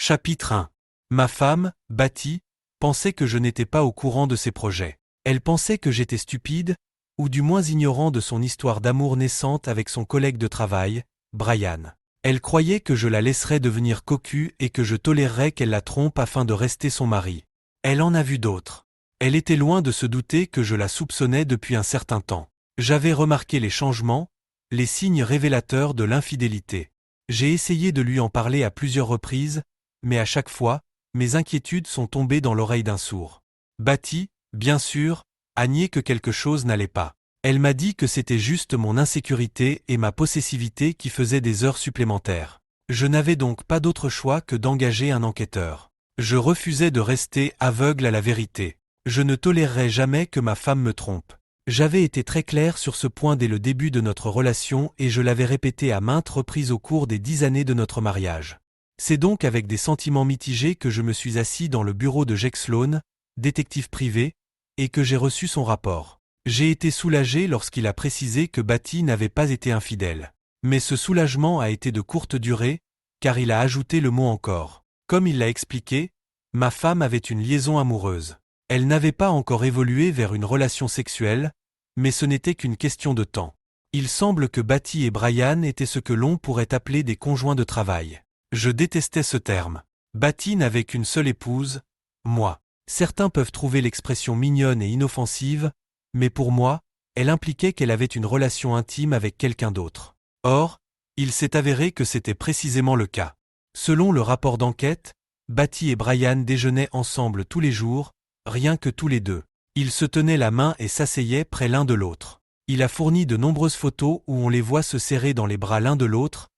Chapitre 1. Ma femme, Bati, pensait que je n'étais pas au courant de ses projets. Elle pensait que j'étais stupide, ou du moins ignorant de son histoire d'amour naissante avec son collègue de travail, Brian. Elle croyait que je la laisserais devenir cocu et que je tolérerais qu'elle la trompe afin de rester son mari. Elle en a vu d'autres. Elle était loin de se douter que je la soupçonnais depuis un certain temps. J'avais remarqué les changements, les signes révélateurs de l'infidélité. J'ai essayé de lui en parler à plusieurs reprises, mais à chaque fois, mes inquiétudes sont tombées dans l'oreille d'un sourd. Bati, bien sûr, a nié que quelque chose n'allait pas. Elle m'a dit que c'était juste mon insécurité et ma possessivité qui faisaient des heures supplémentaires. Je n'avais donc pas d'autre choix que d'engager un enquêteur. Je refusais de rester aveugle à la vérité. Je ne tolérerais jamais que ma femme me trompe. J'avais été très clair sur ce point dès le début de notre relation et je l'avais répété à maintes reprises au cours des 10 années de notre mariage. C'est donc avec des sentiments mitigés que je me suis assis dans le bureau de Jake Sloan, détective privé, et que j'ai reçu son rapport. J'ai été soulagé lorsqu'il a précisé que Bati n'avait pas été infidèle. Mais ce soulagement a été de courte durée, car il a ajouté le mot encore. Comme il l'a expliqué, ma femme avait une liaison amoureuse. Elle n'avait pas encore évolué vers une relation sexuelle, mais ce n'était qu'une question de temps. Il semble que Bati et Brian étaient ce que l'on pourrait appeler des conjoints de travail. Je détestais ce terme. Bati n'avait qu'une seule épouse, moi. Certains peuvent trouver l'expression mignonne et inoffensive, mais pour moi, elle impliquait qu'elle avait une relation intime avec quelqu'un d'autre. Or, il s'est avéré que c'était précisément le cas. Selon le rapport d'enquête, Bati et Brian déjeunaient ensemble tous les jours, rien que tous les deux. Ils se tenaient la main et s'asseyaient près l'un de l'autre. Il a fourni de nombreuses photos où on les voit se serrer dans les bras l'un de l'autre,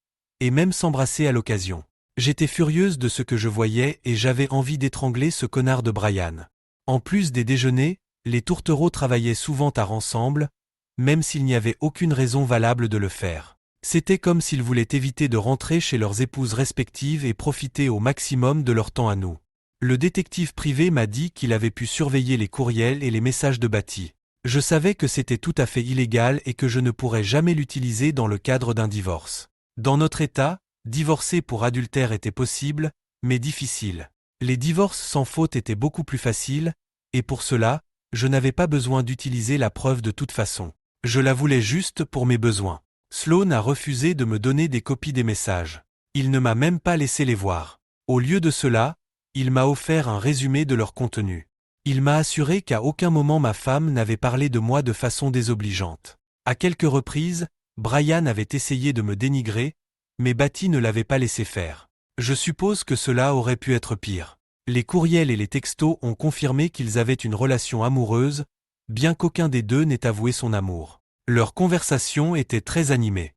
et même s'embrasser à l'occasion. J'étais furieuse de ce que je voyais et j'avais envie d'étrangler ce connard de Brian. En plus des déjeuners, les tourtereaux travaillaient souvent tard ensemble, même s'il n'y avait aucune raison valable de le faire. C'était comme s'ils voulaient éviter de rentrer chez leurs épouses respectives et profiter au maximum de leur temps à nous. Le détective privé m'a dit qu'il avait pu surveiller les courriels et les messages de Bati. Je savais que c'était tout à fait illégal et que je ne pourrais jamais l'utiliser dans le cadre d'un divorce. Dans notre État, divorcer pour adultère était possible, mais difficile. Les divorces sans faute étaient beaucoup plus faciles, et pour cela, je n'avais pas besoin d'utiliser la preuve de toute façon. Je la voulais juste pour mes besoins. Sloan a refusé de me donner des copies des messages. Il ne m'a même pas laissé les voir. Au lieu de cela, il m'a offert un résumé de leur contenu. Il m'a assuré qu'à aucun moment ma femme n'avait parlé de moi de façon désobligeante. À quelques reprises, Brian avait essayé de me dénigrer, mais Bati ne l'avait pas laissé faire. Je suppose que cela aurait pu être pire. Les courriels et les textos ont confirmé qu'ils avaient une relation amoureuse, bien qu'aucun des deux n'ait avoué son amour. Leur conversation était très animée.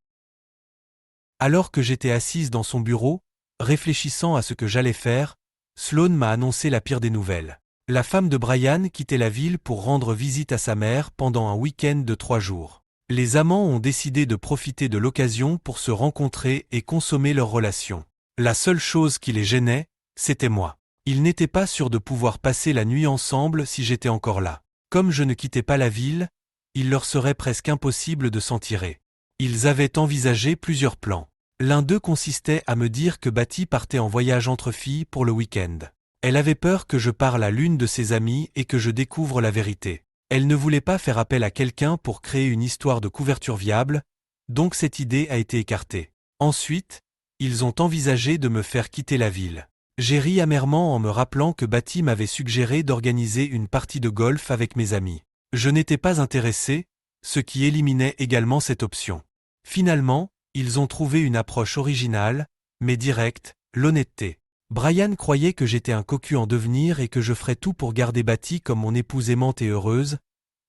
Alors que j'étais assise dans son bureau, réfléchissant à ce que j'allais faire, Sloan m'a annoncé la pire des nouvelles. La femme de Brian quittait la ville pour rendre visite à sa mère pendant un week-end de 3 jours. Les amants ont décidé de profiter de l'occasion pour se rencontrer et consommer leur relation. La seule chose qui les gênait, c'était moi. Ils n'étaient pas sûrs de pouvoir passer la nuit ensemble si j'étais encore là. Comme je ne quittais pas la ville, il leur serait presque impossible de s'en tirer. Ils avaient envisagé plusieurs plans. L'un d'eux consistait à me dire que Bati partait en voyage entre filles pour le week-end. Elle avait peur que je parle à l'une de ses amies et que je découvre la vérité. Elle ne voulait pas faire appel à quelqu'un pour créer une histoire de couverture viable, donc cette idée a été écartée. Ensuite, ils ont envisagé de me faire quitter la ville. J'ai ri amèrement en me rappelant que Bati m'avait suggéré d'organiser une partie de golf avec mes amis. Je n'étais pas intéressé, ce qui éliminait également cette option. Finalement, ils ont trouvé une approche originale, mais directe, l'honnêteté. Brian croyait que j'étais un cocu en devenir et que je ferais tout pour garder Bati comme mon épouse aimante et heureuse,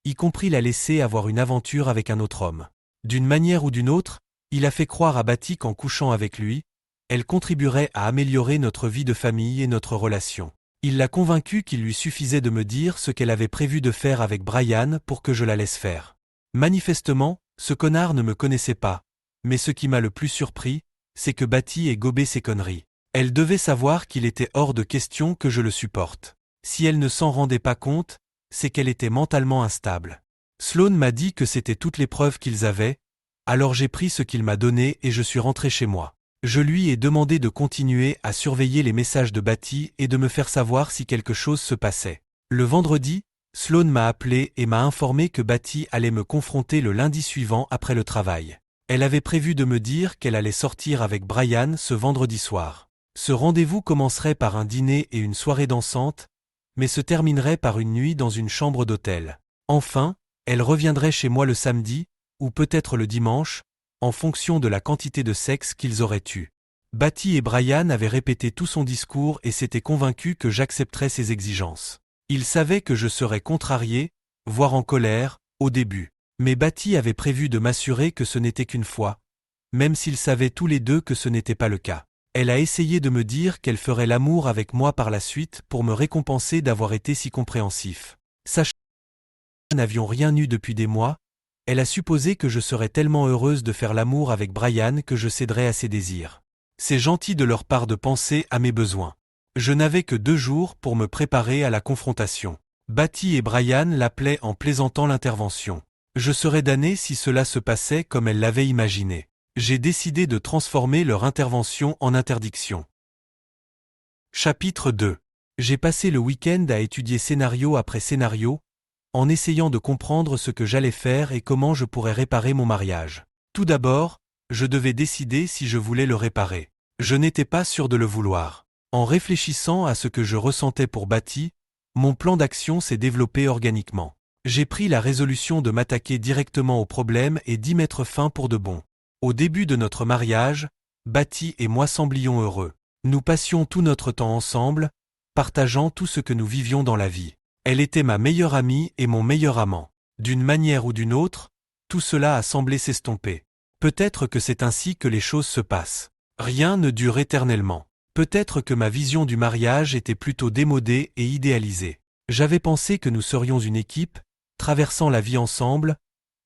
y compris la laisser avoir une aventure avec un autre homme. D'une manière ou d'une autre, il a fait croire à Bati qu'en couchant avec lui, elle contribuerait à améliorer notre vie de famille et notre relation. Il l'a convaincue qu'il lui suffisait de me dire ce qu'elle avait prévu de faire avec Brian pour que je la laisse faire. Manifestement, ce connard ne me connaissait pas, mais ce qui m'a le plus surpris, c'est que Bati ait gobé ses conneries. Elle devait savoir qu'il était hors de question que je le supporte. Si elle ne s'en rendait pas compte, c'est qu'elle était mentalement instable. Sloan m'a dit que c'était toutes les preuves qu'ils avaient, alors j'ai pris ce qu'il m'a donné et je suis rentré chez moi. Je lui ai demandé de continuer à surveiller les messages de Batty et de me faire savoir si quelque chose se passait. Le vendredi, Sloane m'a appelé et m'a informé que Batty allait me confronter le lundi suivant après le travail. Elle avait prévu de me dire qu'elle allait sortir avec Brian ce vendredi soir. Ce rendez-vous commencerait par un dîner et une soirée dansante, mais se terminerait par une nuit dans une chambre d'hôtel. Enfin, elle reviendrait chez moi le samedi, ou peut-être le dimanche, en fonction de la quantité de sexe qu'ils auraient eu. Batty et Brian avaient répété tout son discours et s'étaient convaincus que j'accepterais ses exigences. Ils savaient que je serais contrarié, voire en colère, au début. Mais Batty avait prévu de m'assurer que ce n'était qu'une fois, même s'ils savaient tous les deux que ce n'était pas le cas. Elle a essayé de me dire qu'elle ferait l'amour avec moi par la suite pour me récompenser d'avoir été si compréhensif. Sachant que nous n'avions rien eu depuis des mois, elle a supposé que je serais tellement heureuse de faire l'amour avec Brian que je céderais à ses désirs. C'est gentil de leur part de penser à mes besoins. Je n'avais que 2 jours pour me préparer à la confrontation. Batty et Brian l'appelaient en plaisantant l'intervention. Je serais damné si cela se passait comme elle l'avait imaginé. J'ai décidé de transformer leur intervention en interdiction. Chapitre 2. J'ai passé le week-end à étudier scénario après scénario, en essayant de comprendre ce que j'allais faire et comment je pourrais réparer mon mariage. Tout d'abord, je devais décider si je voulais le réparer. Je n'étais pas sûr de le vouloir. En réfléchissant à ce que je ressentais pour Batty, mon plan d'action s'est développé organiquement. J'ai pris la résolution de m'attaquer directement au problème et d'y mettre fin pour de bon. Au début de notre mariage, Batty et moi semblions heureux. Nous passions tout notre temps ensemble, partageant tout ce que nous vivions dans la vie. Elle était ma meilleure amie et mon meilleur amant. D'une manière ou d'une autre, tout cela a semblé s'estomper. Peut-être que c'est ainsi que les choses se passent. Rien ne dure éternellement. Peut-être que ma vision du mariage était plutôt démodée et idéalisée. J'avais pensé que nous serions une équipe, traversant la vie ensemble,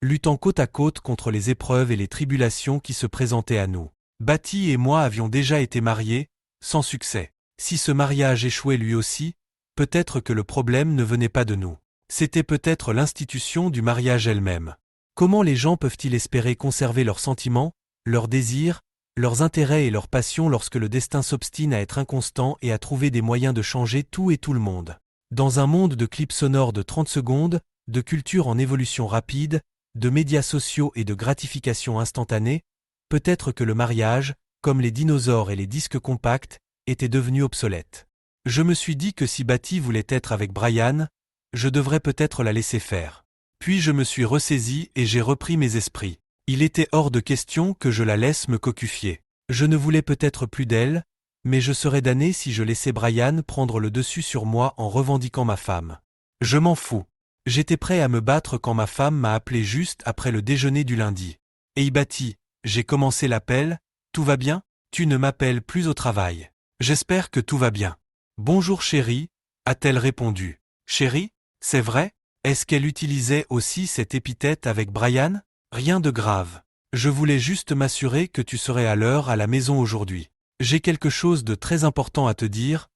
luttant côte à côte contre les épreuves et les tribulations qui se présentaient à nous. Batty et moi avions déjà été mariés, sans succès. Si ce mariage échouait lui aussi, peut-être que le problème ne venait pas de nous. C'était peut-être l'institution du mariage elle-même. Comment les gens peuvent-ils espérer conserver leurs sentiments, leurs désirs, leurs intérêts et leurs passions lorsque le destin s'obstine à être inconstant et à trouver des moyens de changer tout et tout le monde? Dans un monde de clips sonores de 30 secondes, de culture en évolution rapide, de médias sociaux et de gratification instantanée, peut-être que le mariage, comme les dinosaures et les disques compacts, était devenu obsolète. Je me suis dit que si Batty voulait être avec Brian, je devrais peut-être la laisser faire. Puis je me suis ressaisi et j'ai repris mes esprits. Il était hors de question que je la laisse me cocufier. Je ne voulais peut-être plus d'elle, mais je serais damné si je laissais Brian prendre le dessus sur moi en revendiquant ma femme. Je m'en fous. J'étais prêt à me battre quand ma femme m'a appelé juste après le déjeuner du lundi. « Hey Batty, j'ai commencé l'appel, tout va bien? Tu ne m'appelles plus au travail. J'espère que tout va bien. » « Bonjour chérie », a-t-elle répondu. « Chérie, c'est vrai? Est-ce qu'elle utilisait aussi cette épithète avec Brian? Rien de grave. Je voulais juste m'assurer que tu serais à l'heure à la maison aujourd'hui. J'ai quelque chose de très important à te dire,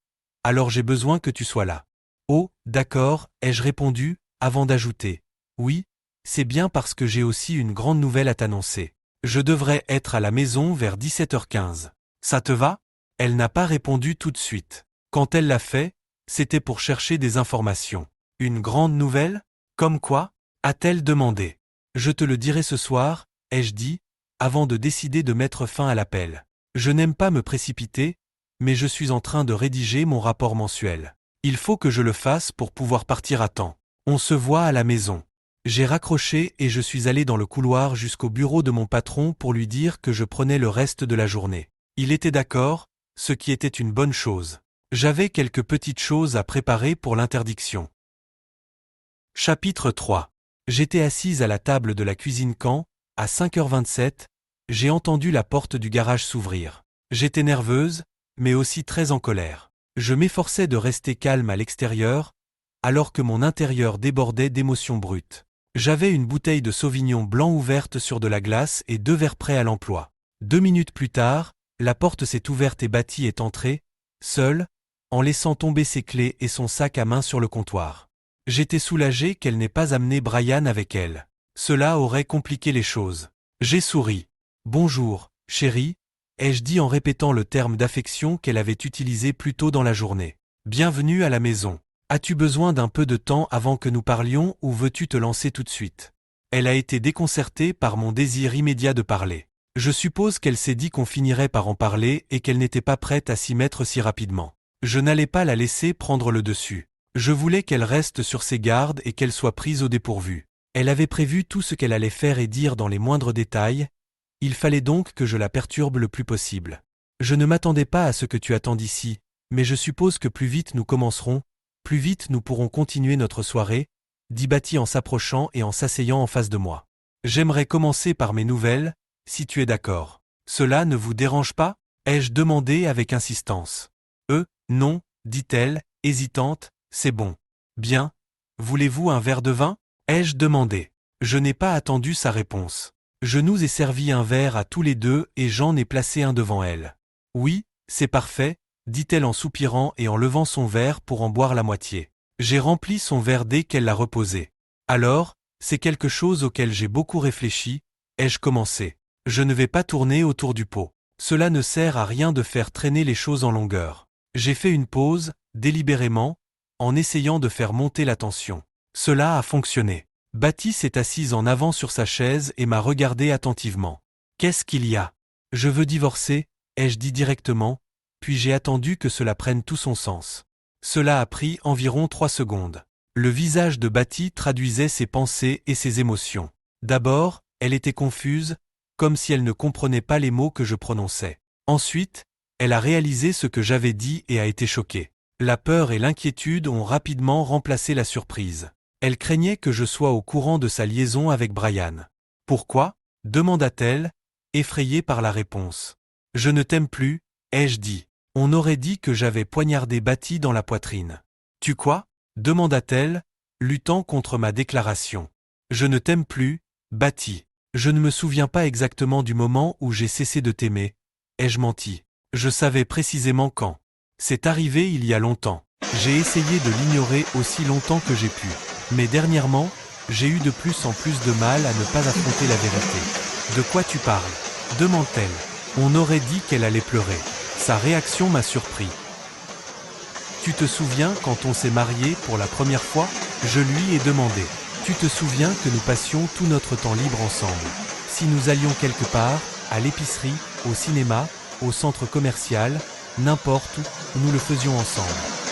alors j'ai besoin que tu sois là. » « Oh, d'accord, ai-je répondu, avant d'ajouter. Oui, c'est bien parce que j'ai aussi une grande nouvelle à t'annoncer. Je devrais être à la maison vers 17h15. Ça te va? Elle n'a pas répondu tout de suite. Quand elle l'a fait, c'était pour chercher des informations. Une grande nouvelle? Comme quoi? A-t-elle demandé. Je te le dirai ce soir, ai-je dit, avant de décider de mettre fin à l'appel. Je n'aime pas me précipiter, mais je suis en train de rédiger mon rapport mensuel. Il faut que je le fasse pour pouvoir partir à temps. On se voit à la maison. J'ai raccroché et je suis allé dans le couloir jusqu'au bureau de mon patron pour lui dire que je prenais le reste de la journée. Il était d'accord, ce qui était une bonne chose. J'avais quelques petites choses à préparer pour l'interdiction. Chapitre 3. J'étais assise à la table de la cuisine quand, à 5h27, j'ai entendu la porte du garage s'ouvrir. J'étais nerveuse, mais aussi très en colère. Je m'efforçais de rester calme à l'extérieur, alors que mon intérieur débordait d'émotions brutes. J'avais une bouteille de Sauvignon blanc ouverte sur de la glace et 2 verres prêts à l'emploi. 2 minutes plus tard, la porte s'est ouverte et Batty est entrée, seule, en laissant tomber ses clés et son sac à main sur le comptoir. J'étais soulagé qu'elle n'ait pas amené Brian avec elle. Cela aurait compliqué les choses. J'ai souri. « Bonjour, chérie, ai-je dit en répétant le terme d'affection qu'elle avait utilisé plus tôt dans la journée. Bienvenue à la maison. As-tu besoin d'un peu de temps avant que nous parlions ou veux-tu te lancer tout de suite? Elle a été déconcertée par mon désir immédiat de parler. Je suppose qu'elle s'est dit qu'on finirait par en parler et qu'elle n'était pas prête à s'y mettre si rapidement. Je n'allais pas la laisser prendre le dessus. Je voulais qu'elle reste sur ses gardes et qu'elle soit prise au dépourvu. Elle avait prévu tout ce qu'elle allait faire et dire dans les moindres détails, il fallait donc que je la perturbe le plus possible. Je ne m'attendais pas à ce que tu attendes ici, mais je suppose que plus vite nous commencerons, plus vite nous pourrons continuer notre soirée, dit Bati en s'approchant et en s'asseyant en face de moi. J'aimerais commencer par mes nouvelles, si tu es d'accord. Cela ne vous dérange pas? Ai-je demandé avec insistance. Non, dit-elle, hésitante, c'est bon. Bien. Voulez-vous un verre de vin? Ai-je demandé. Je n'ai pas attendu sa réponse. Je nous ai servi un verre à tous les deux et j'en ai placé un devant elle. Oui, c'est parfait, dit-elle en soupirant et en levant son verre pour en boire la moitié. J'ai rempli son verre dès qu'elle l'a reposé. Alors, c'est quelque chose auquel j'ai beaucoup réfléchi, ai-je commencé. Je ne vais pas tourner autour du pot. Cela ne sert à rien de faire traîner les choses en longueur. J'ai fait une pause, délibérément, en essayant de faire monter la tension. Cela a fonctionné. Bati s'est assise en avant sur sa chaise et m'a regardé attentivement. Qu'est-ce qu'il y a? Je veux divorcer, ai-je dit directement, puis j'ai attendu que cela prenne tout son sens. Cela a pris environ 3 secondes. Le visage de Bati traduisait ses pensées et ses émotions. D'abord, elle était confuse, comme si elle ne comprenait pas les mots que je prononçais. Ensuite, elle a réalisé ce que j'avais dit et a été choquée. La peur et l'inquiétude ont rapidement remplacé la surprise. Elle craignait que je sois au courant de sa liaison avec Brian. Pourquoi? Demanda-t-elle, effrayée par la réponse. Je ne t'aime plus, ai-je dit. On aurait dit que j'avais poignardé Bati dans la poitrine. Tu quoi? Demanda-t-elle, luttant contre ma déclaration. Je ne t'aime plus, Bati. Je ne me souviens pas exactement du moment où j'ai cessé de t'aimer. Ai-je menti? Je savais précisément quand. C'est arrivé il y a longtemps. J'ai essayé de l'ignorer aussi longtemps que j'ai pu. Mais dernièrement, j'ai eu de plus en plus de mal à ne pas affronter la vérité. De quoi tu parles? Demande-t-elle. On aurait dit qu'elle allait pleurer. Sa réaction m'a surpris. Tu te souviens quand on s'est mariés pour la première fois? Je lui ai demandé. Tu te souviens que nous passions tout notre temps libre ensemble? Si nous allions quelque part, à l'épicerie, au cinéma, au centre commercial, n'importe où, nous le faisions ensemble.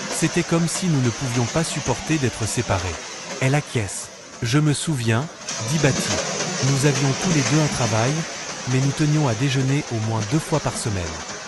C'était comme si nous ne pouvions pas supporter d'être séparés. Elle acquiesce. Je me souviens, dit Bati. Nous avions tous les deux un travail, mais nous tenions à déjeuner au moins 2 fois par semaine.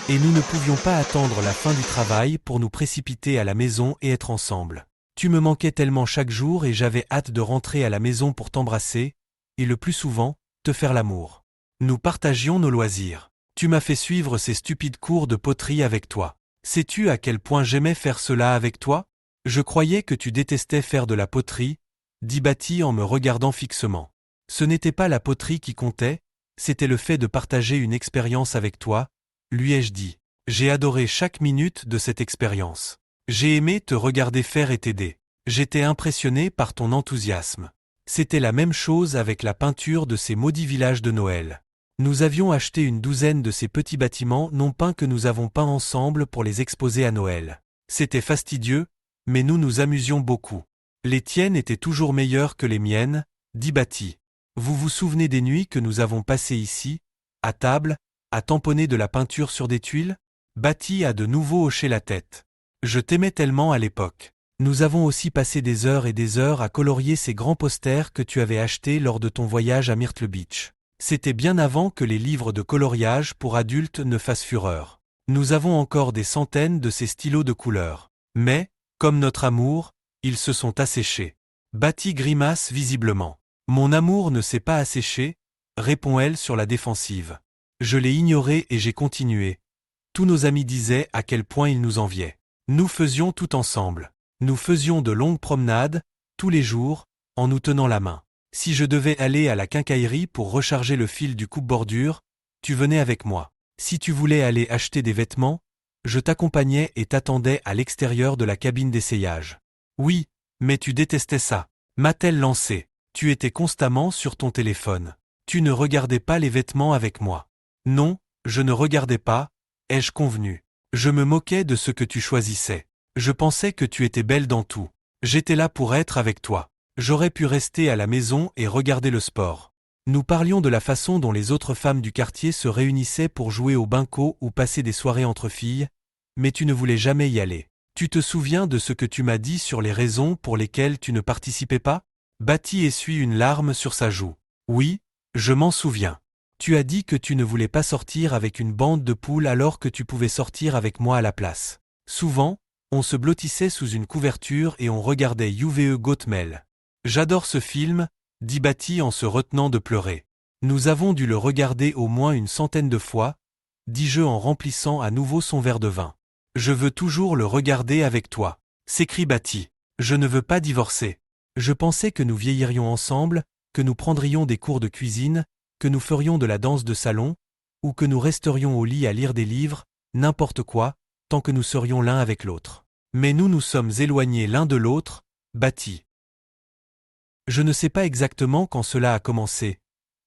Et nous ne pouvions pas attendre la fin du travail pour nous précipiter à la maison et être ensemble. Tu me manquais tellement chaque jour et j'avais hâte de rentrer à la maison pour t'embrasser, et le plus souvent, te faire l'amour. Nous partagions nos loisirs. Tu m'as fait suivre ces stupides cours de poterie avec toi. Sais-tu à quel point j'aimais faire cela avec toi? Je croyais que tu détestais faire de la poterie, dit Bati en me regardant fixement. Ce n'était pas la poterie qui comptait, c'était le fait de partager une expérience avec toi, lui ai-je dit. J'ai adoré chaque minute de cette expérience. J'ai aimé te regarder faire et t'aider. J'étais impressionné par ton enthousiasme. C'était la même chose avec la peinture de ces maudits villages de Noël. Nous avions acheté une douzaine de ces petits bâtiments non peints que nous avons peints ensemble pour les exposer à Noël. C'était fastidieux, mais nous nous amusions beaucoup. Les tiennes étaient toujours meilleures que les miennes, dit Bati. Vous vous souvenez des nuits que nous avons passées ici, à table, à tamponner de la peinture sur des tuiles? Bati a de nouveau hoché la tête. Je t'aimais tellement à l'époque. Nous avons aussi passé des heures et des heures à colorier ces grands posters que tu avais achetés lors de ton voyage à Myrtle Beach. C'était bien avant que les livres de coloriage pour adultes ne fassent fureur. Nous avons encore des centaines de ces stylos de couleur. Mais, comme notre amour, ils se sont asséchés. Bati grimace visiblement. Mon amour ne s'est pas asséché, répond-elle sur la défensive. Je l'ai ignoré et j'ai continué. Tous nos amis disaient à quel point ils nous enviaient. Nous faisions tout ensemble. Nous faisions de longues promenades, tous les jours, en nous tenant la main. Si je devais aller à la quincaillerie pour recharger le fil du coupe-bordure, tu venais avec moi. Si tu voulais aller acheter des vêtements, je t'accompagnais et t'attendais à l'extérieur de la cabine d'essayage. Oui, mais tu détestais ça, m'a-t-elle lancé. Tu étais constamment sur ton téléphone. Tu ne regardais pas les vêtements avec moi. Non, je ne regardais pas, ai-je convenu. Je me moquais de ce que tu choisissais. Je pensais que tu étais belle dans tout. J'étais là pour être avec toi. J'aurais pu rester à la maison et regarder le sport. Nous parlions de la façon dont les autres femmes du quartier se réunissaient pour jouer au bingo ou passer des soirées entre filles, mais tu ne voulais jamais y aller. Tu te souviens de ce que tu m'as dit sur les raisons pour lesquelles tu ne participais pas? Bati essuie une larme sur sa joue. Oui, je m'en souviens. Tu as dit que tu ne voulais pas sortir avec une bande de poules alors que tu pouvais sortir avec moi à la place. Souvent, on se blottissait sous une couverture et on regardait UVE Goatmel. J'adore ce film, dit Bati en se retenant de pleurer. Nous avons dû le regarder au moins une centaine de fois, dis-je en remplissant à nouveau son verre de vin. Je veux toujours le regarder avec toi, s'écrie Bati. Je ne veux pas divorcer. Je pensais que nous vieillirions ensemble, que nous prendrions des cours de cuisine, que nous ferions de la danse de salon, ou que nous resterions au lit à lire des livres, n'importe quoi, tant que nous serions l'un avec l'autre. Mais nous nous sommes éloignés l'un de l'autre, Bati. Je ne sais pas exactement quand cela a commencé,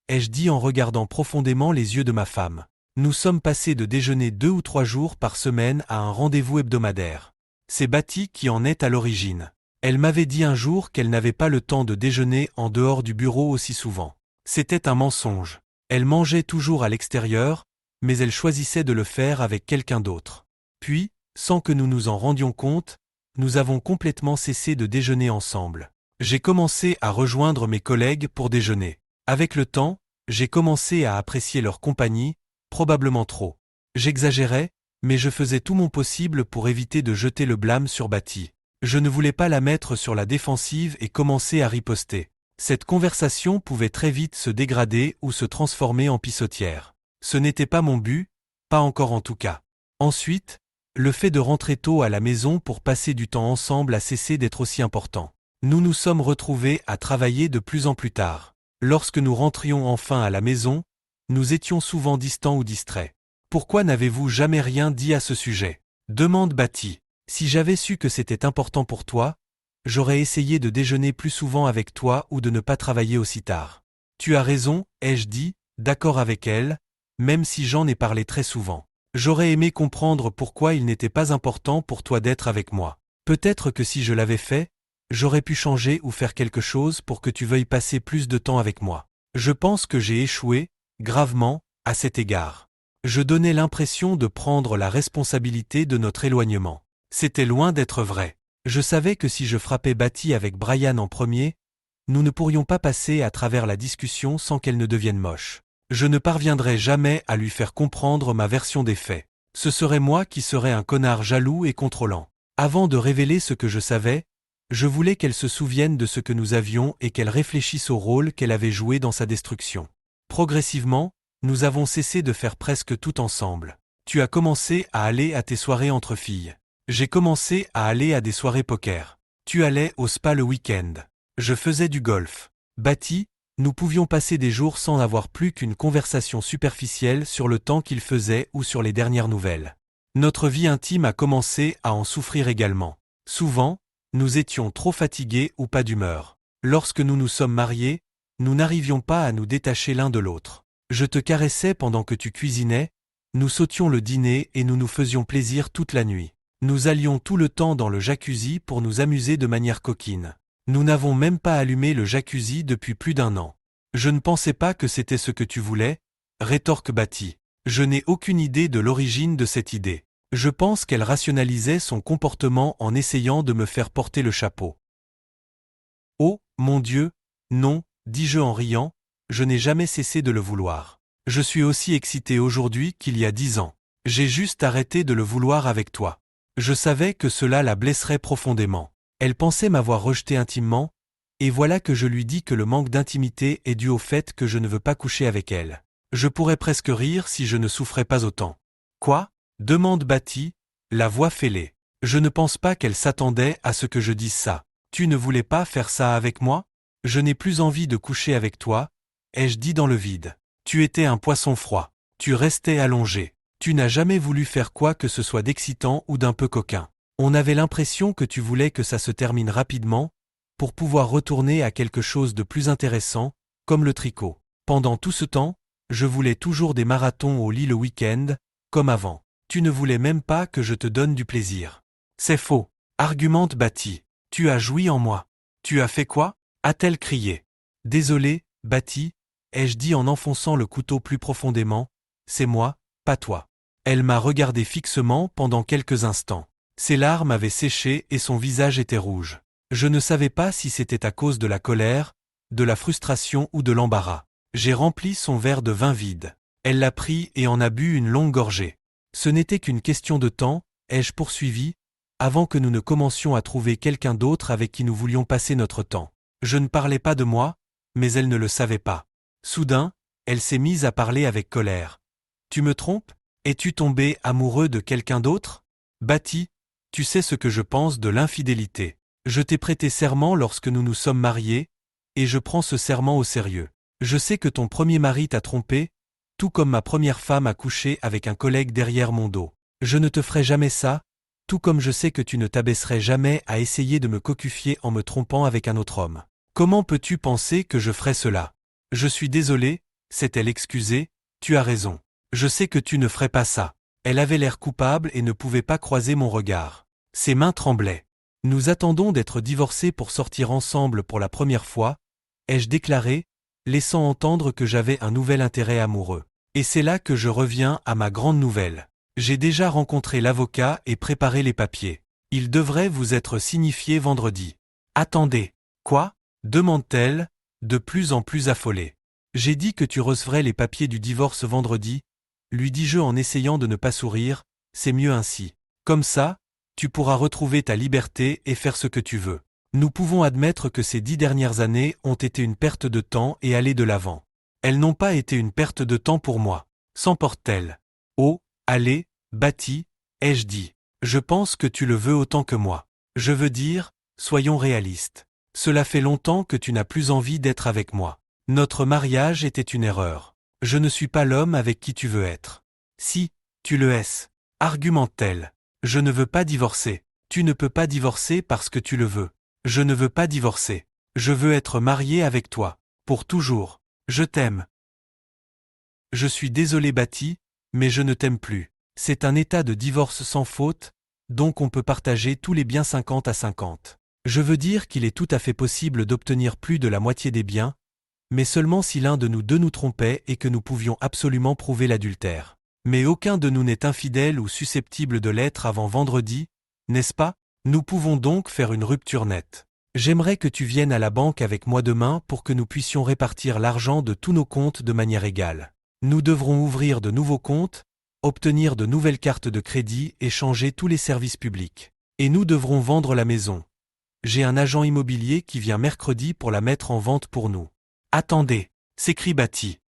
ai-je dit en regardant profondément les yeux de ma femme. Nous sommes passés de déjeuner 2 ou 3 jours par semaine à un rendez-vous hebdomadaire. C'est Bati qui en est à l'origine. Elle m'avait dit un jour qu'elle n'avait pas le temps de déjeuner en dehors du bureau aussi souvent. C'était un mensonge. Elle mangeait toujours à l'extérieur, mais elle choisissait de le faire avec quelqu'un d'autre. Puis, sans que nous nous en rendions compte, nous avons complètement cessé de déjeuner ensemble. J'ai commencé à rejoindre mes collègues pour déjeuner. Avec le temps, j'ai commencé à apprécier leur compagnie, probablement trop. J'exagérais, mais je faisais tout mon possible pour éviter de jeter le blâme sur Bati. Je ne voulais pas la mettre sur la défensive et commencer à riposter. Cette conversation pouvait très vite se dégrader ou se transformer en pissotière. Ce n'était pas mon but, pas encore en tout cas. Ensuite, le fait de rentrer tôt à la maison pour passer du temps ensemble a cessé d'être aussi important. Nous nous sommes retrouvés à travailler de plus en plus tard. Lorsque nous rentrions enfin à la maison, nous étions souvent distants ou distraits. Pourquoi n'avez-vous jamais rien dit à ce sujet? Demande Bati. Si j'avais su que c'était important pour toi, j'aurais essayé de déjeuner plus souvent avec toi ou de ne pas travailler aussi tard. Tu as raison, ai-je dit, d'accord avec elle, même si j'en ai parlé très souvent. J'aurais aimé comprendre pourquoi il n'était pas important pour toi d'être avec moi. Peut-être que si je l'avais fait, j'aurais pu changer ou faire quelque chose pour que tu veuilles passer plus de temps avec moi. Je pense que j'ai échoué, gravement, à cet égard. Je donnais l'impression de prendre la responsabilité de notre éloignement. C'était loin d'être vrai. Je savais que si je frappais Bati avec Brian en premier, nous ne pourrions pas passer à travers la discussion sans qu'elle ne devienne moche. Je ne parviendrais jamais à lui faire comprendre ma version des faits. Ce serait moi qui serais un connard jaloux et contrôlant. Avant de révéler ce que je savais, je voulais qu'elle se souvienne de ce que nous avions et qu'elle réfléchisse au rôle qu'elle avait joué dans sa destruction. Progressivement, nous avons cessé de faire presque tout ensemble. Tu as commencé à aller à tes soirées entre filles. J'ai commencé à aller à des soirées poker. Tu allais au spa le week-end. Je faisais du golf. Bati, nous pouvions passer des jours sans avoir plus qu'une conversation superficielle sur le temps qu'il faisait ou sur les dernières nouvelles. Notre vie intime a commencé à en souffrir également. Souvent, nous étions trop fatigués ou pas d'humeur. Lorsque nous nous sommes mariés, nous n'arrivions pas à nous détacher l'un de l'autre. Je te caressais pendant que tu cuisinais, nous sautions le dîner et nous nous faisions plaisir toute la nuit. Nous allions tout le temps dans le jacuzzi pour nous amuser de manière coquine. Nous n'avons même pas allumé le jacuzzi depuis plus d'1 an. Je ne pensais pas que c'était ce que tu voulais, rétorque Bati. Je n'ai aucune idée de l'origine de cette idée. Je pense qu'elle rationalisait son comportement en essayant de me faire porter le chapeau. Oh, mon Dieu, non, dis-je en riant, je n'ai jamais cessé de le vouloir. Je suis aussi excité aujourd'hui qu'il y a 10 ans. J'ai juste arrêté de le vouloir avec toi. Je savais que cela la blesserait profondément. Elle pensait m'avoir rejeté intimement, et voilà que je lui dis que le manque d'intimité est dû au fait que je ne veux pas coucher avec elle. Je pourrais presque rire si je ne souffrais pas autant. Quoi? Demande Bati, la voix fêlée. Je ne pense pas qu'elle s'attendait à ce que je dise ça. Tu ne voulais pas faire ça avec moi? Je n'ai plus envie de coucher avec toi, ai-je dit dans le vide. Tu étais un poisson froid. Tu restais allongé. Tu n'as jamais voulu faire quoi que ce soit d'excitant ou d'un peu coquin. On avait l'impression que tu voulais que ça se termine rapidement, pour pouvoir retourner à quelque chose de plus intéressant, comme le tricot. Pendant tout ce temps, Je voulais toujours des marathons au lit le week-end, comme avant. Tu ne voulais même pas que je te donne du plaisir. C'est faux, argumente Bati. Tu as joui en moi. Tu as fait quoi? A-t-elle crié. Désolé, Bati, ai-je dit en enfonçant le couteau plus profondément, c'est moi, pas toi. Elle m'a regardé fixement pendant quelques instants. Ses larmes avaient séché et son visage était rouge. Je ne savais pas si c'était à cause de la colère, de la frustration ou de l'embarras. J'ai rempli son verre de vin vide. Elle l'a pris et en a bu une longue gorgée. Ce n'était qu'une question de temps, ai-je poursuivi, avant que nous ne commencions à trouver quelqu'un d'autre avec qui nous voulions passer notre temps. Je ne parlais pas de moi, mais elle ne le savait pas. Soudain, elle s'est mise à parler avec colère. Tu me trompes? Es-tu tombé amoureux de quelqu'un d'autre? Bati, tu sais ce que je pense de l'infidélité. Je t'ai prêté serment lorsque nous nous sommes mariés, et je prends ce serment au sérieux. Je sais que ton premier mari t'a trompé, tout comme ma première femme a couché avec un collègue derrière mon dos. Je ne te ferai jamais ça, tout comme je sais que tu ne t'abaisserais jamais à essayer de me cocufier en me trompant avec un autre homme. Comment peux-tu penser que je ferais cela? Je suis désolé, s'est-elle excusée, tu as raison. Je sais que tu ne ferais pas ça. Elle avait l'air coupable et ne pouvait pas croiser mon regard. Ses mains tremblaient. Nous attendons d'être divorcés pour sortir ensemble pour la première fois, ai-je déclaré, laissant entendre que j'avais un nouvel intérêt amoureux. Et c'est là que je reviens à ma grande nouvelle. J'ai déjà rencontré l'avocat et préparé les papiers. Il devrait vous être signifié vendredi. Attendez. Quoi? Demande-t-elle, de plus en plus affolée. J'ai dit que tu recevrais les papiers du divorce vendredi, lui dis-je en essayant de ne pas sourire, c'est mieux ainsi. Comme ça, tu pourras retrouver ta liberté et faire ce que tu veux. Nous pouvons admettre que ces 10 dernières années ont été une perte de temps et aller de l'avant. Elles n'ont pas été une perte de temps pour moi. S'emporte-t-elle? Oh, allez, Bati, ai-je dit. Je pense que tu le veux autant que moi. Je veux dire, soyons réalistes. Cela fait longtemps que tu n'as plus envie d'être avec moi. Notre mariage était une erreur. Je ne suis pas l'homme avec qui tu veux être. Si, tu le es. Argumente-t-elle. Je ne veux pas divorcer. Tu ne peux pas divorcer parce que tu le veux. Je ne veux pas divorcer. Je veux être marié avec toi. Pour toujours. Je t'aime. Je suis désolé Bati, mais je ne t'aime plus. C'est un état de divorce sans faute, donc on peut partager tous les biens 50 à 50. Je veux dire qu'il est tout à fait possible d'obtenir plus de la moitié des biens, mais seulement si l'un de nous deux nous trompait et que nous pouvions absolument prouver l'adultère. Mais aucun de nous n'est infidèle ou susceptible de l'être avant vendredi, n'est-ce pas? Nous pouvons donc faire une rupture nette. J'aimerais que tu viennes à la banque avec moi demain pour que nous puissions répartir l'argent de tous nos comptes de manière égale. Nous devrons ouvrir de nouveaux comptes, obtenir de nouvelles cartes de crédit et changer tous les services publics. Et nous devrons vendre la maison. J'ai un agent immobilier qui vient mercredi pour la mettre en vente pour nous. Attendez, s'écrie Bati,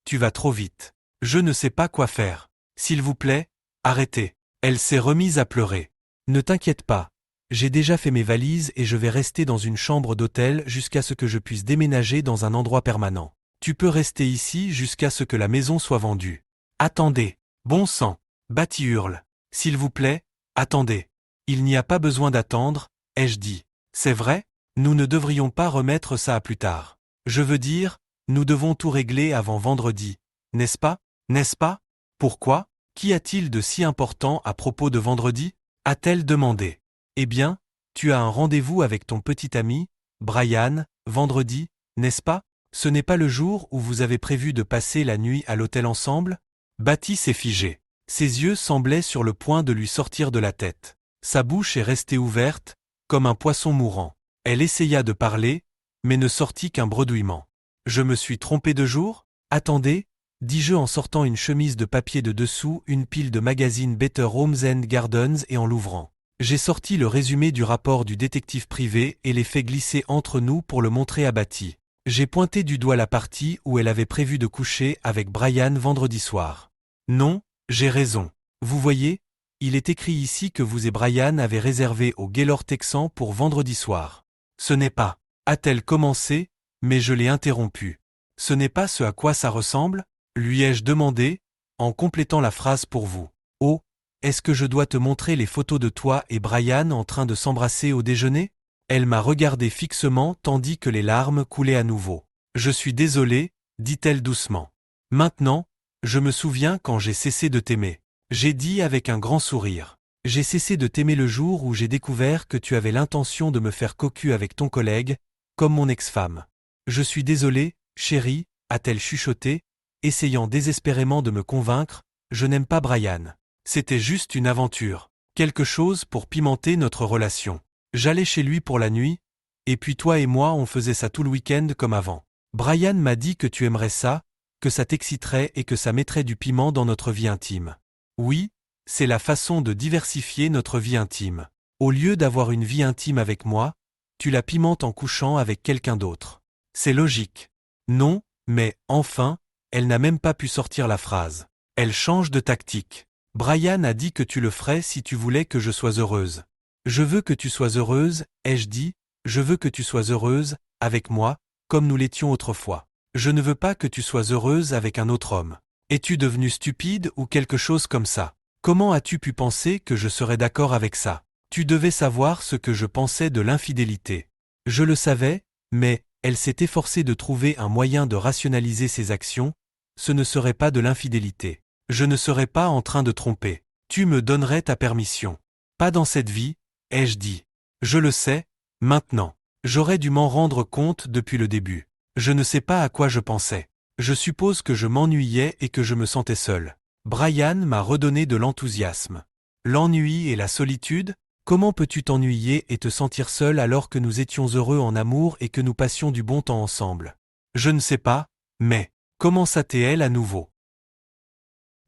tu vas trop vite. Je ne sais pas quoi faire. S'il vous plaît, arrêtez. Elle s'est remise à pleurer. Ne t'inquiète pas. J'ai déjà fait mes valises et je vais rester dans une chambre d'hôtel jusqu'à ce que je puisse déménager dans un endroit permanent. Tu peux rester ici jusqu'à ce que la maison soit vendue. Attendez. Bon sang. Bati hurle. S'il vous plaît, attendez. Il n'y a pas besoin d'attendre, ai-je dit. C'est vrai? Nous ne devrions pas remettre ça à plus tard. Je veux dire, nous devons tout régler avant vendredi. N'est-ce pas? N'est-ce pas? Pourquoi? Qu'y a-t-il de si important à propos de vendredi? A-t-elle demandé. Eh bien, tu as un rendez-vous avec ton petit ami, Brian, vendredi, n'est-ce pas? Ce n'est pas le jour où vous avez prévu de passer la nuit à l'hôtel ensemble? Bati s'est figé. Ses yeux semblaient sur le point de lui sortir de la tête. Sa bouche est restée ouverte, comme un poisson mourant. Elle essaya de parler, mais ne sortit qu'un bredouillement. Je me suis trompé de jour? Attendez, dis-je en sortant une chemise de papier de dessous une pile de magazines Better Homes and Gardens et en l'ouvrant. J'ai sorti le résumé du rapport du détective privé et l'ai fait glisser entre nous pour le montrer à Bati. J'ai pointé du doigt la partie où elle avait prévu de coucher avec Brian vendredi soir. Non, j'ai raison. Vous voyez, il est écrit ici que vous et Brian avez réservé au Gaylord Texan pour vendredi soir. Ce n'est pas. A-t-elle commencé, mais je l'ai interrompu. Ce n'est pas ce à quoi ça ressemble? Lui ai-je demandé, en complétant la phrase pour vous. Oh, est-ce que je dois te montrer les photos de toi et Brian en train de s'embrasser au déjeuner? Elle m'a regardé fixement tandis que les larmes coulaient à nouveau. Je suis désolé, dit-elle doucement. Maintenant, je me souviens quand j'ai cessé de t'aimer. J'ai dit avec un grand sourire. J'ai cessé de t'aimer le jour où j'ai découvert que tu avais l'intention de me faire cocu avec ton collègue, comme mon ex-femme. Je suis désolé, chérie, a-t-elle chuchoté, essayant désespérément de me convaincre, je n'aime pas Brian. C'était juste une aventure, quelque chose pour pimenter notre relation. J'allais chez lui pour la nuit, et puis toi et moi on faisait ça tout le week-end comme avant. Brian m'a dit que tu aimerais ça, que ça t'exciterait et que ça mettrait du piment dans notre vie intime. Oui, c'est la façon de diversifier notre vie intime. Au lieu d'avoir une vie intime avec moi, tu la pimentes en couchant avec quelqu'un d'autre. C'est logique. Non, mais, enfin, elle n'a même pas pu sortir la phrase. Elle change de tactique. Brian a dit que tu le ferais si tu voulais que je sois heureuse. Je veux que tu sois heureuse, ai-je dit, je veux que tu sois heureuse, avec moi, comme nous l'étions autrefois. Je ne veux pas que tu sois heureuse avec un autre homme. Es-tu devenu stupide ou quelque chose comme ça? Comment as-tu pu penser que je serais d'accord avec ça? Tu devais savoir ce que je pensais de l'infidélité. Je le savais, mais, elle s'est efforcée de trouver un moyen de rationaliser ses actions, ce ne serait pas de l'infidélité. Je ne serais pas en train de tromper. Tu me donnerais ta permission. Pas dans cette vie, ai-je dit. Je le sais, maintenant. J'aurais dû m'en rendre compte depuis le début. Je ne sais pas à quoi je pensais. Je suppose que je m'ennuyais et que je me sentais seul. Brian m'a redonné de l'enthousiasme. L'ennui et la solitude? Comment peux-tu t'ennuyer et te sentir seul alors que nous étions heureux en amour et que nous passions du bon temps ensemble? Je ne sais pas, mais, commença-t-elle à nouveau.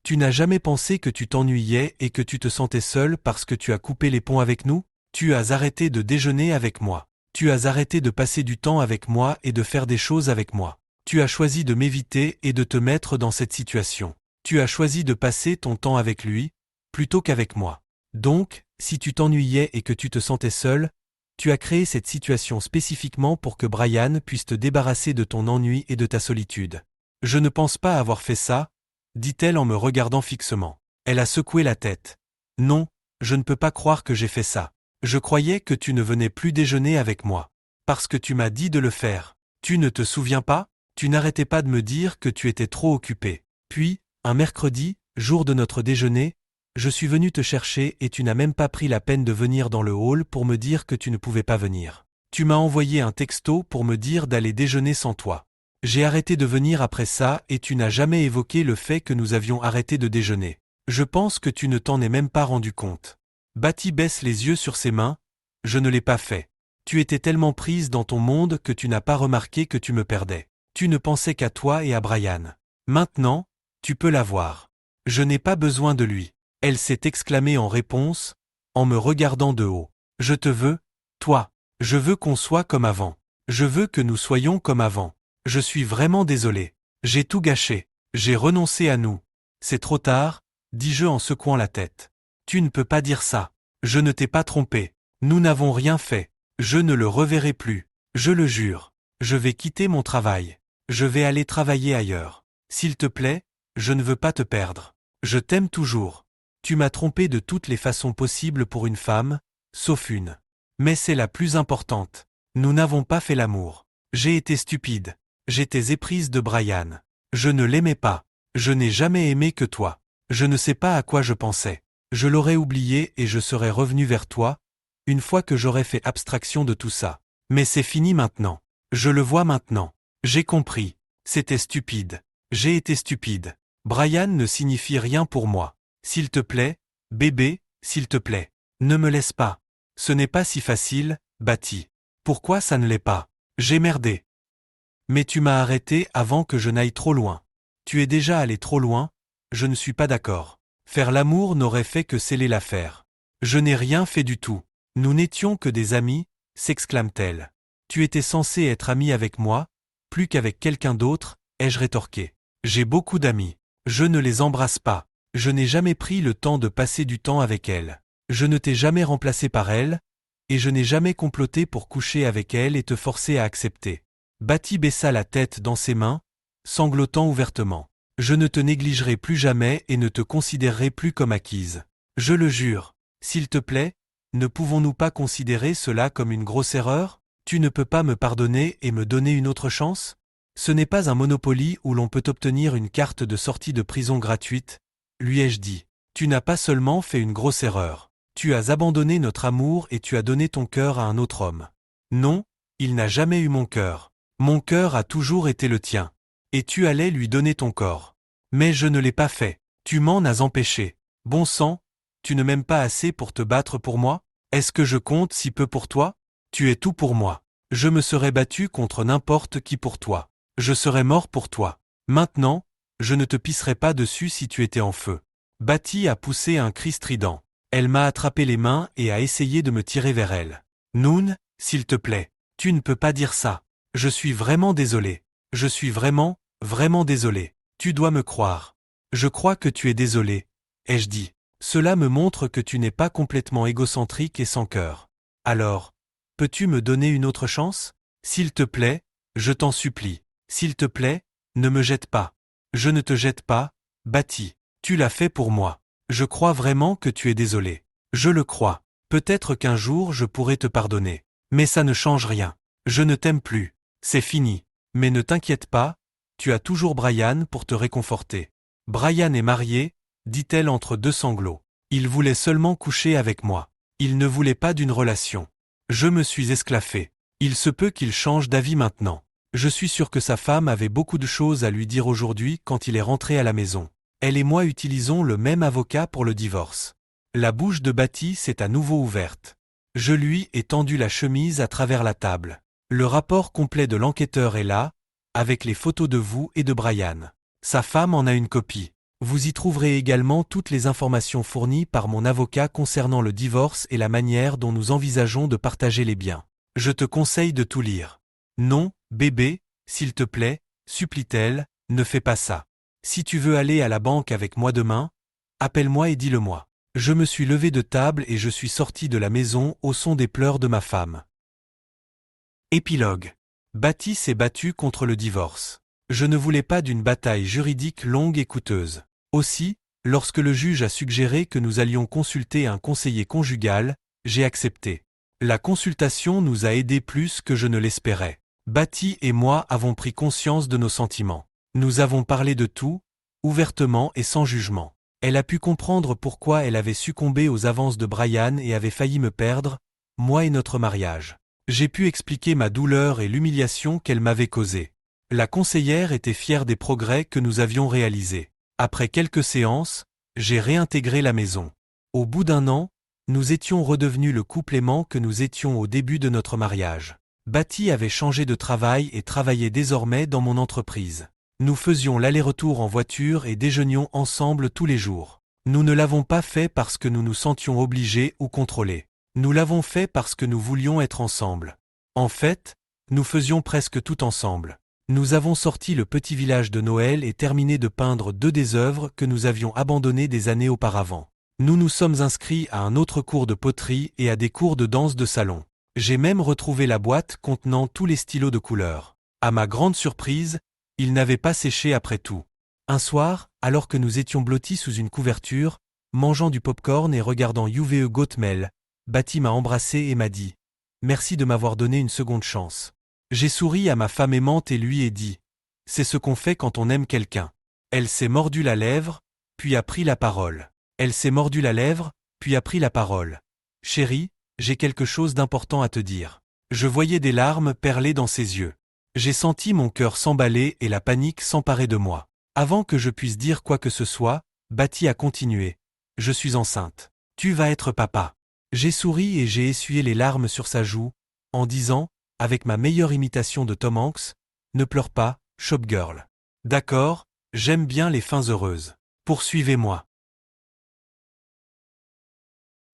Tu n'as jamais pensé que tu t'ennuyais et que tu te sentais seul parce que tu as coupé les ponts avec nous? Tu as arrêté de déjeuner avec moi. Tu as arrêté de passer du temps avec moi et de faire des choses avec moi. Tu as choisi de m'éviter et de te mettre dans cette situation. Tu as choisi de passer ton temps avec lui, plutôt qu'avec moi. Donc, si tu t'ennuyais et que tu te sentais seul, tu as créé cette situation spécifiquement pour que Brian puisse te débarrasser de ton ennui et de ta solitude. Je ne pense pas avoir fait ça, dit-elle en me regardant fixement. Elle a secoué la tête. Non, je ne peux pas croire que j'ai fait ça. Je croyais que tu ne venais plus déjeuner avec moi. Parce que tu m'as dit de le faire. Tu ne te souviens pas? Tu n'arrêtais pas de me dire que tu étais trop occupé. Puis, un mercredi, jour de notre déjeuner, je suis venu te chercher et tu n'as même pas pris la peine de venir dans le hall pour me dire que tu ne pouvais pas venir. Tu m'as envoyé un texto pour me dire d'aller déjeuner sans toi. J'ai arrêté de venir après ça et tu n'as jamais évoqué le fait que nous avions arrêté de déjeuner. Je pense que tu ne t'en es même pas rendu compte. Betty baisse les yeux sur ses mains. Je ne l'ai pas fait. Tu étais tellement prise dans ton monde que tu n'as pas remarqué que tu me perdais. Tu ne pensais qu'à toi et à Brian. Maintenant, tu peux l'avoir. Je n'ai pas besoin de lui. Elle s'est exclamée en réponse, en me regardant de haut. Je te veux, toi. Je veux qu'on soit comme avant. Je veux que nous soyons comme avant. Je suis vraiment désolé. J'ai tout gâché. J'ai renoncé à nous. C'est trop tard, dis-je en secouant la tête. Tu ne peux pas dire ça. Je ne t'ai pas trompé. Nous n'avons rien fait. Je ne le reverrai plus. Je le jure. Je vais quitter mon travail. Je vais aller travailler ailleurs. S'il te plaît, je ne veux pas te perdre. Je t'aime toujours. Tu m'as trompé de toutes les façons possibles pour une femme, sauf une. Mais c'est la plus importante. Nous n'avons pas fait l'amour. J'ai été stupide. J'étais éprise de Brian. Je ne l'aimais pas. Je n'ai jamais aimé que toi. Je ne sais pas à quoi je pensais. Je l'aurais oublié et je serais revenu vers toi, une fois que j'aurais fait abstraction de tout ça. Mais c'est fini maintenant. Je le vois maintenant. J'ai compris. C'était stupide. J'ai été stupide. Brian ne signifie rien pour moi. S'il te plaît, bébé, s'il te plaît. Ne me laisse pas. Ce n'est pas si facile, Betty. Pourquoi ça ne l'est pas? J'ai merdé. Mais tu m'as arrêté avant que je n'aille trop loin. Tu es déjà allé trop loin, je ne suis pas d'accord. Faire l'amour n'aurait fait que sceller l'affaire. Je n'ai rien fait du tout. Nous n'étions que des amis, s'exclame-t-elle. Tu étais censé être ami avec moi, plus qu'avec quelqu'un d'autre, ai-je rétorqué. J'ai beaucoup d'amis. Je ne les embrasse pas. Je n'ai jamais pris le temps de passer du temps avec elles. Je ne t'ai jamais remplacé par elles, et je n'ai jamais comploté pour coucher avec elles et te forcer à accepter. Betty baissa la tête dans ses mains, sanglotant ouvertement. Je ne te négligerai plus jamais et ne te considérerai plus comme acquise. Je le jure. S'il te plaît, ne pouvons-nous pas considérer cela comme une grosse erreur? Tu ne peux pas me pardonner et me donner une autre chance? Ce n'est pas un Monopoly où l'on peut obtenir une carte de sortie de prison gratuite, lui ai-je dit. Tu n'as pas seulement fait une grosse erreur. Tu as abandonné notre amour et tu as donné ton cœur à un autre homme. Non, il n'a jamais eu mon cœur. Mon cœur a toujours été le tien. Et tu allais lui donner ton corps. Mais je ne l'ai pas fait. Tu m'en as empêché. Bon sang, tu ne m'aimes pas assez pour te battre pour moi? Est-ce que je compte si peu pour toi? Tu es tout pour moi. Je me serais battu contre n'importe qui pour toi. Je serais mort pour toi. Maintenant, je ne te pisserais pas dessus si tu étais en feu. Batty a poussé un cri strident. Elle m'a attrapé les mains et a essayé de me tirer vers elle. Noon, s'il te plaît, tu ne peux pas dire ça. Je suis vraiment désolé. Je suis vraiment, vraiment désolé. Tu dois me croire. Je crois que tu es désolé, ai-je dit. Cela me montre que tu n'es pas complètement égocentrique et sans cœur. Alors, peux-tu me donner une autre chance? S'il te plaît, je t'en supplie. S'il te plaît, ne me jette pas. Je ne te jette pas, Batty. Tu l'as fait pour moi. Je crois vraiment que tu es désolé. Je le crois. Peut-être qu'un jour je pourrai te pardonner. Mais ça ne change rien. Je ne t'aime plus. C'est fini. Mais ne t'inquiète pas, tu as toujours Brian pour te réconforter. Brian est marié, dit-elle entre deux sanglots. Il voulait seulement coucher avec moi. Il ne voulait pas d'une relation. Je me suis esclaffé. Il se peut qu'il change d'avis maintenant. Je suis sûr que sa femme avait beaucoup de choses à lui dire aujourd'hui quand il est rentré à la maison. Elle et moi utilisons le même avocat pour le divorce. La bouche de Batty s'est à nouveau ouverte. Je lui ai tendu la chemise à travers la table. Le rapport complet de l'enquêteur est là, avec les photos de vous et de Brian. Sa femme en a une copie. Vous y trouverez également toutes les informations fournies par mon avocat concernant le divorce et la manière dont nous envisageons de partager les biens. Je te conseille de tout lire. Non, bébé, s'il te plaît, supplie-t-elle, ne fais pas ça. Si tu veux aller à la banque avec moi demain, appelle-moi et dis-le-moi. Je me suis levé de table et je suis sorti de la maison au son des pleurs de ma femme. Épilogue. Batty s'est battue contre le divorce. Je ne voulais pas d'une bataille juridique longue et coûteuse. Aussi, lorsque le juge a suggéré que nous allions consulter un conseiller conjugal, j'ai accepté. La consultation nous a aidés plus que je ne l'espérais. Batty et moi avons pris conscience de nos sentiments. Nous avons parlé de tout, ouvertement et sans jugement. Elle a pu comprendre pourquoi elle avait succombé aux avances de Brian et avait failli me perdre, moi et notre mariage. J'ai pu expliquer ma douleur et l'humiliation qu'elle m'avait causée. La conseillère était fière des progrès que nous avions réalisés. Après quelques séances, j'ai réintégré la maison. Au bout d'un an, nous étions redevenus le couple aimant que nous étions au début de notre mariage. Batty avait changé de travail et travaillait désormais dans mon entreprise. Nous faisions l'aller-retour en voiture et déjeunions ensemble tous les jours. Nous ne l'avons pas fait parce que nous nous sentions obligés ou contrôlés. Nous l'avons fait parce que nous voulions être ensemble. En fait, nous faisions presque tout ensemble. Nous avons sorti le petit village de Noël et terminé de peindre 2 des œuvres que nous avions abandonnées des années auparavant. Nous nous sommes inscrits à un autre cours de poterie et à des cours de danse de salon. J'ai même retrouvé la boîte contenant tous les stylos de couleur. À ma grande surprise, ils n'avaient pas séché après tout. Un soir, alors que nous étions blottis sous une couverture, mangeant du popcorn et regardant UVE Goatmail, Batty m'a embrassé et m'a dit « Merci de m'avoir donné une seconde chance ». J'ai souri à ma femme aimante et lui ai dit « C'est ce qu'on fait quand on aime quelqu'un ». Elle s'est mordu la lèvre, puis a pris la parole. Elle s'est mordu la lèvre, puis a pris la parole. « Chérie, j'ai quelque chose d'important à te dire. » Je voyais des larmes perler dans ses yeux. J'ai senti mon cœur s'emballer et la panique s'emparer de moi. Avant que je puisse dire quoi que ce soit, Batty a continué. « Je suis enceinte. Tu vas être papa. » J'ai souri et j'ai essuyé les larmes sur sa joue, en disant, avec ma meilleure imitation de Tom Hanks, « Ne pleure pas, Shopgirl. » D'accord, j'aime bien les fins heureuses. Poursuivez-moi.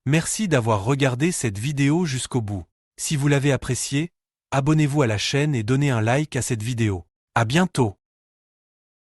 Merci d'avoir regardé cette vidéo jusqu'au bout. Si vous l'avez appréciée, abonnez-vous à la chaîne et donnez un like à cette vidéo. À bientôt.